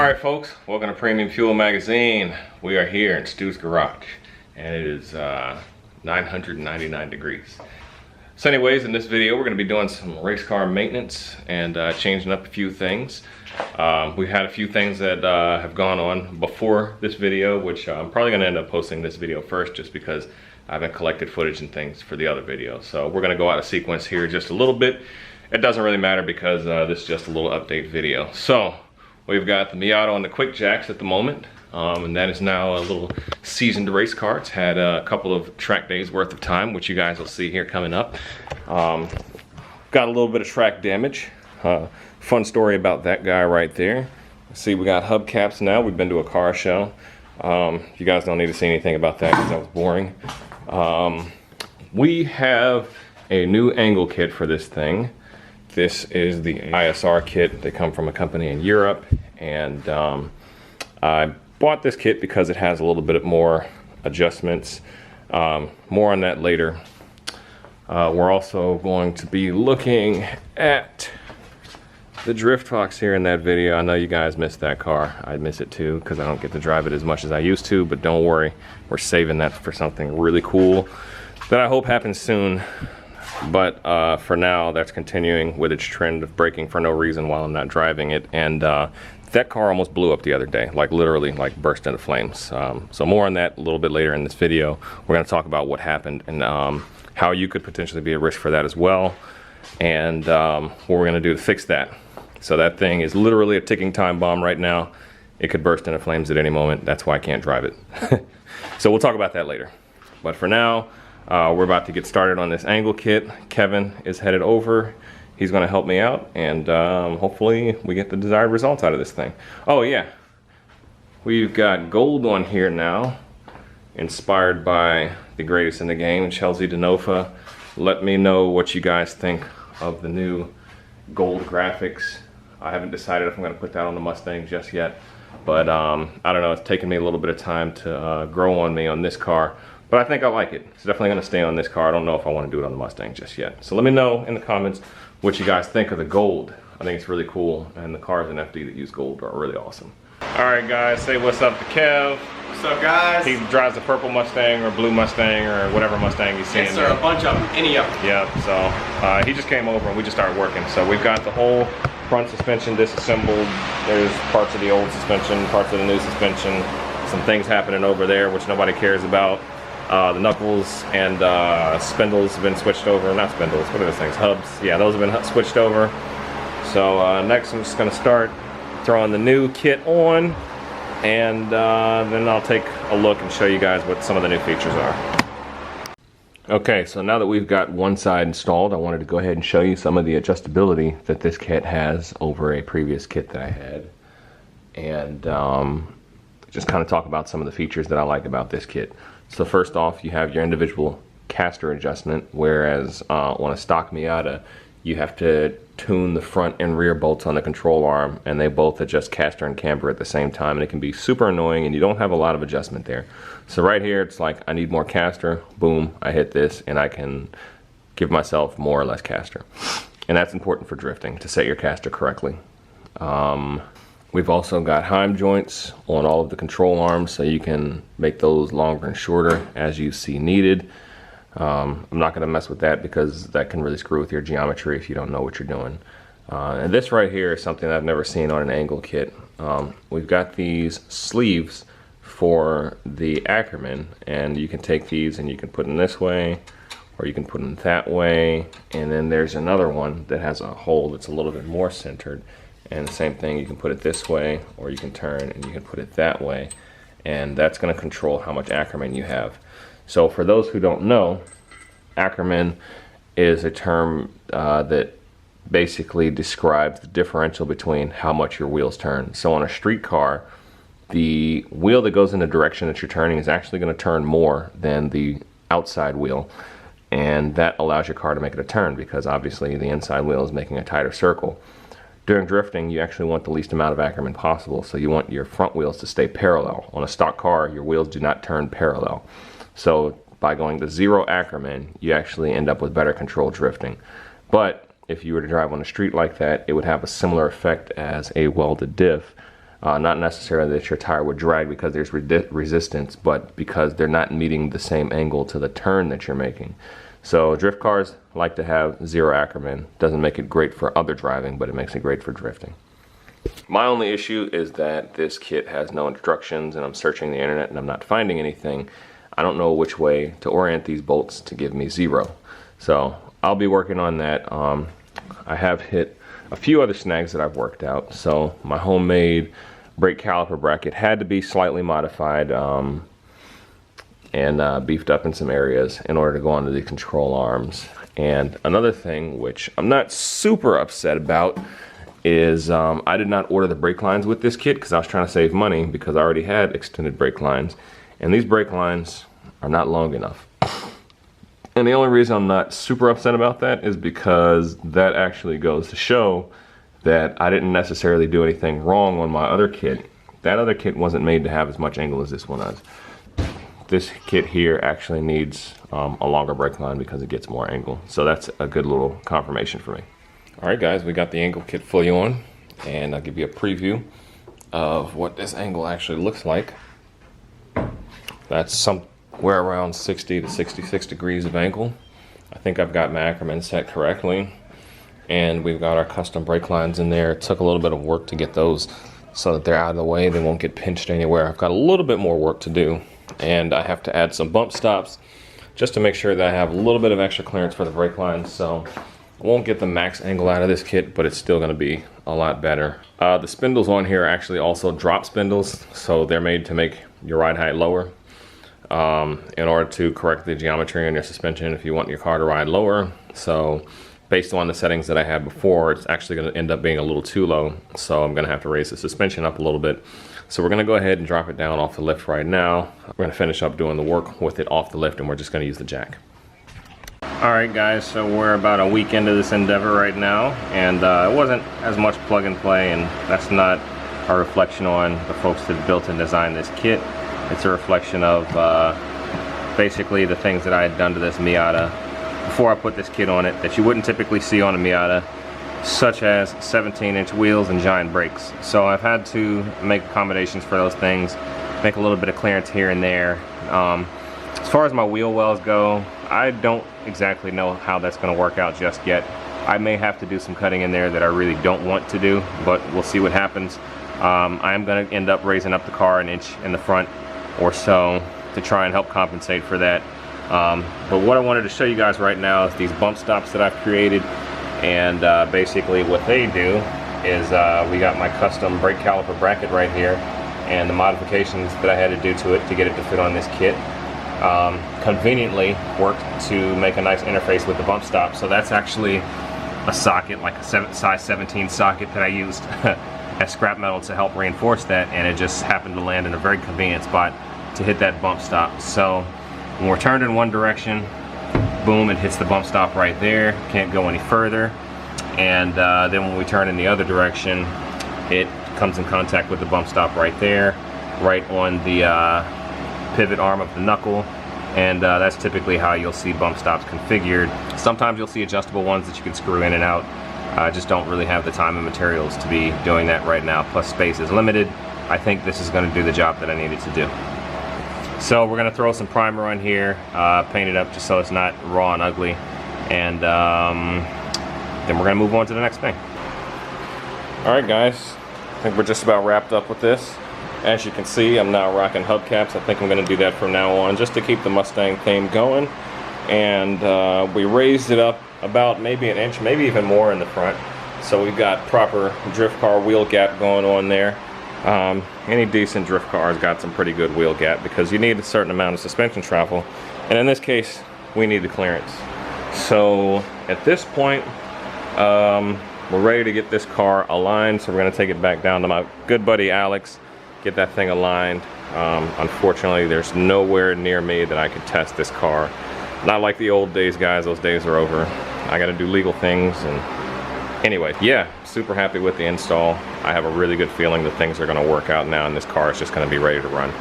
Alright folks, welcome to Premium Fuel Magazine. We are here in Stu's garage and it is 999 degrees. So anyways, in this video we're going to be doing some race car maintenance and changing up a few things. We've had a few things that have gone on before this video, which I'm probably going to end up posting this video first just because I haven't collected footage and things for the other video. So we're going to go out of sequence here just a little bit. It doesn't really matter because this is just a little update video. So we've got the Miata on the quick jacks at the moment, and that is now a little seasoned race car. It's had a couple of track days worth of time, which you guys will see here coming up. Got a little bit of track damage. Fun story about that guy right there. See, we got hubcaps now. We've been to a car show. You guys don't need to see anything about that because that was boring. We have a new angle kit for this thing. This is the ISR kit. They come from a company in Europe, and I bought this kit because it has a little bit more adjustments. More on that later. We're also going to be looking at the Drift Fox here in that video. I know you guys missed that car. I miss it too because I don't get to drive it as much as I used to, but don't worry, we're saving that for something really cool that I hope happens soon. But for now, that's continuing with its trend of braking for no reason while I'm not driving it. And that car almost blew up the other day, like literally like burst into flames. So more on that a little bit later in this video. We're going to talk about what happened and how you could potentially be at risk for that as well. And what we're going to do to fix that. So that thing is literally a ticking time bomb right now. It could burst into flames at any moment. That's why I can't drive it. So we'll talk about that later. But for now, we're about to get started on this angle kit. Kevin is headed over. He's going to help me out, and hopefully we get the desired results out of this thing. Oh yeah, we've got gold on here now, inspired by the greatest in the game, Chelsea Denofa. Let me know what you guys think of the new gold graphics. I haven't decided if I'm going to put that on the Mustang just yet, but I don't know, it's taken me a little bit of time to grow on me on this car. But I think I like it. It's definitely going to stay on this car. I don't know if I want to do it on the Mustang just yet. So let me know in the comments what you guys think of the gold. I think it's really cool. And the cars in FD that use gold are really awesome. All right, guys. Say what's up to Kev. What's up, guys? He drives a purple Mustang or blue Mustang or whatever Mustang you see. Yes, sir. A bunch of them. Any of them. Yeah. So he just came over and we just started working. So we've got the whole front suspension disassembled. There's parts of the old suspension, parts of the new suspension. Some things happening over there which nobody cares about. The knuckles and spindles have been switched over. Not spindles, what are those things? Hubs. Yeah, those have been switched over. So next I'm just going to start throwing the new kit on, and then I'll take a look and show you guys what some of the new features are. Okay, so now that we've got one side installed, I wanted to go ahead and show you some of the adjustability that this kit has over a previous kit that I had. And just kind of talk about some of the features that I like about this kit. So first off, you have your individual caster adjustment, whereas on a stock Miata, you have to tune the front and rear bolts on the control arm, and they both adjust caster and camber at the same time, and it can be super annoying, and you don't have a lot of adjustment there. So right here, it's like, I need more caster, boom, I hit this, and I can give myself more or less caster. And that's important for drifting, to set your caster correctly. We've also got Heim joints on all of the control arms, so you can make those longer and shorter as you see needed. I'm not going to mess with that because that can really screw with your geometry if you don't know what you're doing. And this right here is something I've never seen on an angle kit. We've got these sleeves for the Ackerman, and you can take these and you can put them this way, or you can put them that way. And then there's another one that has a hole that's a little bit more centered. And the same thing, you can put it this way, or you can turn and you can put it that way. And that's going to control how much Ackerman you have. So for those who don't know, Ackerman is a term that basically describes the differential between how much your wheels turn. So on a street car, the wheel that goes in the direction that you're turning is actually going to turn more than the outside wheel. And that allows your car to make it a turn because obviously the inside wheel is making a tighter circle. During drifting, you actually want the least amount of Ackerman possible, so you want your front wheels to stay parallel. On a stock car, your wheels do not turn parallel. So by going to 0 Ackerman, you actually end up with better control drifting. But if you were to drive on a street like that, it would have a similar effect as a welded diff, Not necessarily that your tire would drag because there's resistance, but because they're not meeting the same angle to the turn that you're making. So drift cars like to have 0 Ackerman. Doesn't make it great for other driving, but it makes it great for drifting. My only issue is that this kit has no instructions, and I'm searching the internet and I'm not finding anything. I don't know which way to orient these bolts to give me 0. So I'll be working on that. I have hit a few other snags that I've worked out. So my homemade brake caliper bracket had to be slightly modified and beefed up in some areas in order to go onto the control arms. And another thing which I'm not super upset about is I did not order the brake lines with this kit because I was trying to save money, because I already had extended brake lines, and these brake lines are not long enough. And the only reason I'm not super upset about that is because that actually goes to show that I didn't necessarily do anything wrong on my other kit. That other kit wasn't made to have as much angle as this one does. This kit here actually needs a longer brake line because it gets more angle. So that's a good little confirmation for me. All right, guys, we got the angle kit fully on, and I'll give you a preview of what this angle actually looks like. That's somewhere around 60 to 66 degrees of angle. I think I've got my Ackerman set correctly, and we've got our custom brake lines in there. It took a little bit of work to get those so that they're out of the way. They won't get pinched anywhere. I've got a little bit more work to do, and I have to add some bump stops just to make sure that I have a little bit of extra clearance for the brake lines. So I won't get the max angle out of this kit, but it's still going to be a lot better. The spindles on here are actually also drop spindles, so they're made to make your ride height lower in order to correct the geometry on your suspension if you want your car to ride lower. So based on the settings that I had before, it's actually going to end up being a little too low, so I'm going to have to raise the suspension up a little bit. So we're going to go ahead and drop it down off the lift right now. We're going to finish up doing the work with it off the lift, and we're just going to use the jack. Alright guys, so we're about a week into this endeavor right now, and it wasn't as much plug and play, and that's not a reflection on the folks that built and designed this kit. It's a reflection of basically the things that I had done to this Miata before I put this kit on it that you wouldn't typically see on a Miata, such as 17-inch wheels and giant brakes. So I've had to make accommodations for those things, make a little bit of clearance here and there. As far as my wheel wells go, I don't exactly know how that's going to work out just yet. I may have to do some cutting in there that I really don't want to do, but we'll see what happens. I am going to end up raising up the car an inch in the front or so to try and help compensate for that. But what I wanted to show you guys right now is these bump stops that I've created, and basically what they do is we got my custom brake caliper bracket right here, and the modifications that I had to do to it to get it to fit on this kit conveniently worked to make a nice interface with the bump stop. So that's actually a socket, like a size 17 socket that I used as scrap metal to help reinforce that, and it just happened to land in a very convenient spot to hit that bump stop. So when we're turned in one direction, boom, it hits the bump stop right there, can't go any further. And then when we turn in the other direction, it comes in contact with the bump stop right there, right on the pivot arm of the knuckle. And that's typically how you'll see bump stops configured. Sometimes you'll see adjustable ones that you can screw in and out. I just don't really have the time and materials to be doing that right now, plus space is limited. I think this is going to do the job that I needed to do. So we're going to throw some primer on here, paint it up just so it's not raw and ugly, and then we're going to move on to the next thing. Alright guys, I think we're just about wrapped up with this. As you can see, I'm now rocking hubcaps. I think I'm going to do that from now on just to keep the Mustang theme going. And we raised it up about maybe an inch, maybe even more in the front. So we've got proper drift car wheel gap going on there. Any decent drift car has got some pretty good wheel gap because you need a certain amount of suspension travel. And in this case, we need the clearance. So at this point, we're ready to get this car aligned. So we're going to take it back down to my good buddy Alex, get that thing aligned. Unfortunately, there's nowhere near me that I could test this car. Not like the old days, guys. Those days are over. I got to do legal things. And anyway, yeah, super happy with the install. I have a really good feeling that things are going to work out now, and this car is just going to be ready to run.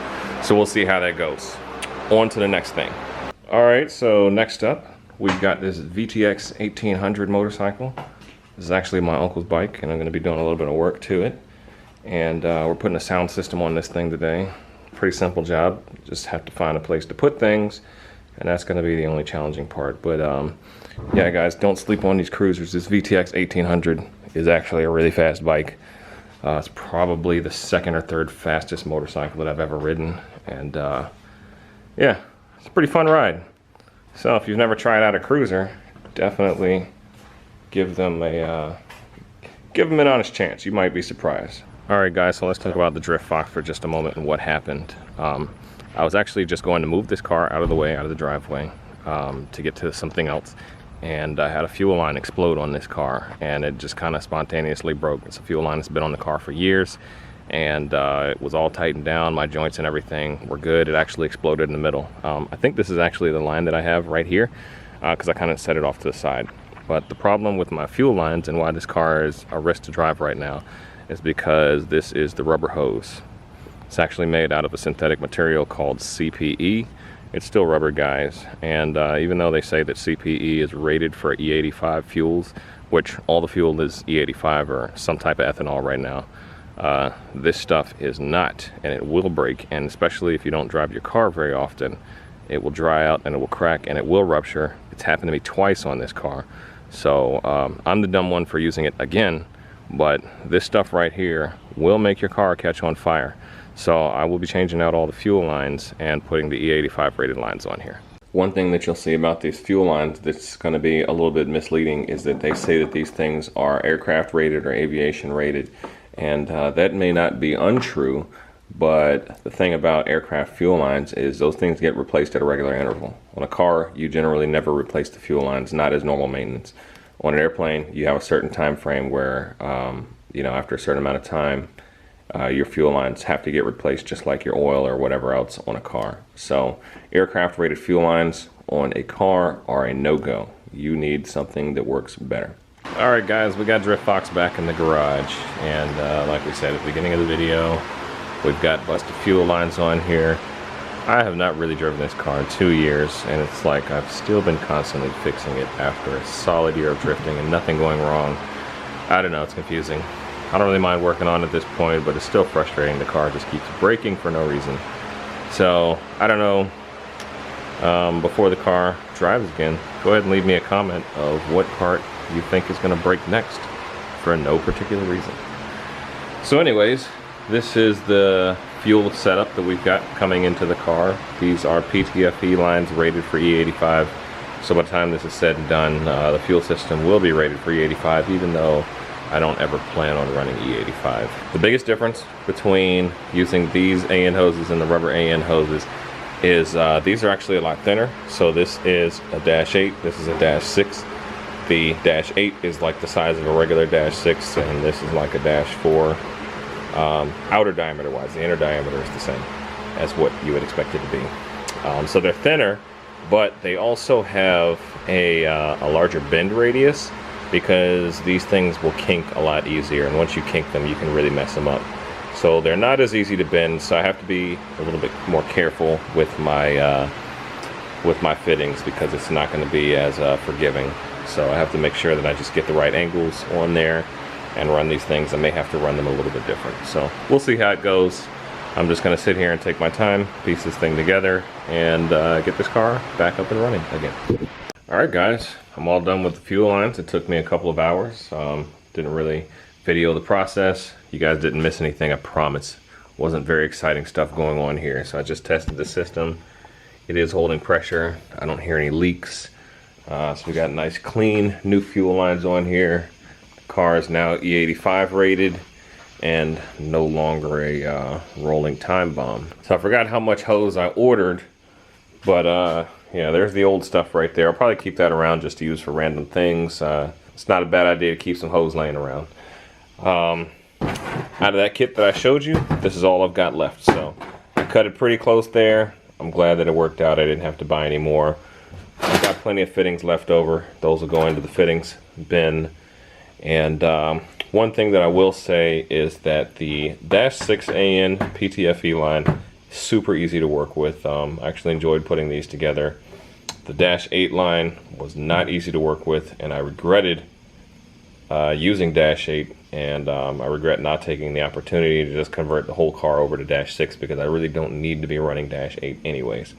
So we'll see how that goes. On to the next thing. All right, so next up, we've got this VTX 1800 motorcycle. This is actually my uncle's bike, and I'm going to be doing a little bit of work to it. And we're putting a sound system on this thing today. Pretty simple job. Just have to find a place to put things, and that's going to be the only challenging part. But yeah, guys, don't sleep on these cruisers. This VTX 1800 is actually a really fast bike. It's probably the second or third fastest motorcycle that I've ever ridden, and yeah, it's a pretty fun ride. So if you've never tried out a cruiser, definitely give them an honest chance. You might be surprised. All right, guys, so let's talk about the Drift Fox for just a moment and what happened. I was actually just going to move this car out of the way, out of the driveway, to get to something else, and I had a fuel line explode on this car, and it just kind of spontaneously broke. It's a fuel line that's been on the car for years, and it was all tightened down. My joints and everything were good. It actually exploded in the middle. I think this is actually the line that I have right here, because I kind of set it off to the side. But the problem with my fuel lines and why this car is a risk to drive right now is because this is the rubber hose. It's actually made out of a synthetic material called CPE. It's still rubber, guys, and even though they say that CPE is rated for E85 fuels, which all the fuel is E85 or some type of ethanol right now, this stuff is not, and it will break, and especially if you don't drive your car very often, it will dry out and it will crack and it will rupture. It's happened to me twice on this car, so I'm the dumb one for using it again, but this stuff right here will make your car catch on fire. So I will be changing out all the fuel lines and putting the E85 rated lines on here. One thing that you'll see about these fuel lines that's going to be a little bit misleading is that they say that these things are aircraft rated or aviation rated, and that may not be untrue, but the thing about aircraft fuel lines is those things get replaced at a regular interval. On a car, you generally never replace the fuel lines, not as normal maintenance. On an airplane, you have a certain time frame where, you know, after a certain amount of time, your fuel lines have to get replaced just like your oil or whatever else on a car. So aircraft rated fuel lines on a car are a no-go. You need something that works better. All right, guys, we got Drift Fox back in the garage, and like we said at the beginning of the video, we've got busted fuel lines on here. I have not really driven this car in 2 years, and it's like I've still been constantly fixing it after a solid year of drifting and nothing going wrong. I don't know, it's confusing. I don't really mind working on it at this point, but it's still frustrating. The car just keeps breaking for no reason. So, I don't know, before the car drives again, go ahead and leave me a comment of what part you think is going to break next for no particular reason. So anyways, this is the fuel setup that we've got coming into the car. These are PTFE lines rated for E85. So by the time this is said and done, the fuel system will be rated for E85, even though I don't ever plan on running E85. The biggest difference between using these AN hoses and the rubber AN hoses is these are actually a lot thinner. So this is a -8, this is a -6. The -8 is like the size of a regular -6, and this is like a -4. Outer diameter wise, the inner diameter is the same as what you would expect it to be. So they're thinner, but they also have a larger bend radius, because these things will kink a lot easier, and once you kink them, you can really mess them up. So they're not as easy to bend, so I have to be a little bit more careful with my fittings, because it's not going to be as forgiving. So I have to make sure that I just get the right angles on there and run these things. I may have to run them a little bit different. So we'll see how it goes. I'm just going to sit here and take my time, piece this thing together, and get this car back up and running again. Alright, guys, I'm all done with the fuel lines. It took me a couple of hours. Didn't really video the process. You guys didn't miss anything, I promise. Wasn't very exciting stuff going on here. So I just tested the system. It is holding pressure. I don't hear any leaks. So we got nice clean new fuel lines on here. The car is now E85 rated and no longer a rolling time bomb. So I forgot how much hose I ordered, but yeah, there's the old stuff right there. I'll probably keep that around just to use for random things. It's not a bad idea to keep some hose laying around. Out of that kit that I showed you, this is all I've got left. So I cut it pretty close there. I'm glad that it worked out. I didn't have to buy any more. I've got plenty of fittings left over. Those will go into the fittings bin. And one thing that I will say is that the -6AN PTFE line, super easy to work with. I actually enjoyed putting these together. The -8 line was not easy to work with, and I regretted using -8 and I regret not taking the opportunity to just convert the whole car over to Dash 6 because I really don't need to be running Dash 8 anyways.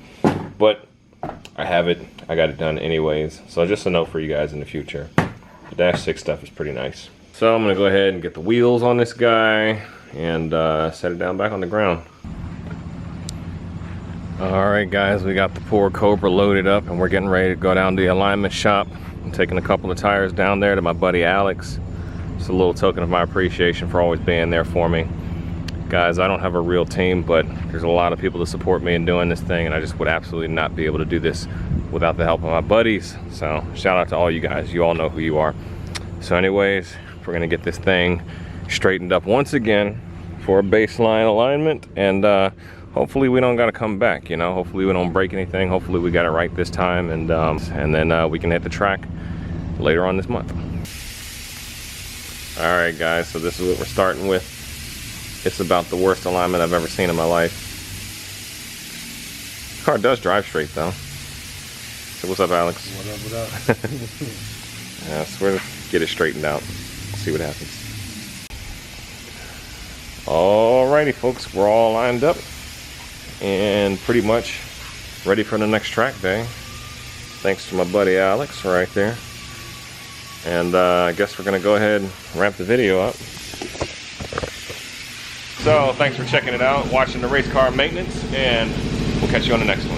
But I have it, I got it done anyways, so just a note for you guys in the future. The Dash 6 stuff is pretty nice. So I'm gonna go ahead and get the wheels on this guy and set it down back on the ground. Alright guys, we got the poor Cobra loaded up and we're getting ready to go down to the alignment shop. I'm taking a couple of tires down there to my buddy Alex. It's a little token of my appreciation for always being there for me. Guys, I don't have a real team, but there's a lot of people to support me in doing this thing, and I just would absolutely not be able to do this without the help of my buddies. So shout out to all you guys. You all know who you are. So anyways, we're gonna get this thing straightened up once again for a baseline alignment, and hopefully we don't gotta come back, you know. Hopefully we don't break anything. Hopefully we got it right this time, and then we can hit the track later on this month. All right guys, so this is what we're starting with. It's about the worst alignment I've ever seen in my life. The car does drive straight though. So what's up, Alex? What up? Yeah, so we're gonna get it straightened out. See what happens. Alrighty folks, we're all lined up and pretty much ready for the next track day. Thanks to my buddy Alex right there. And I guess we're gonna go ahead and wrap the video up. So thanks for checking it out, watching the race car maintenance, and we'll catch you on the next one.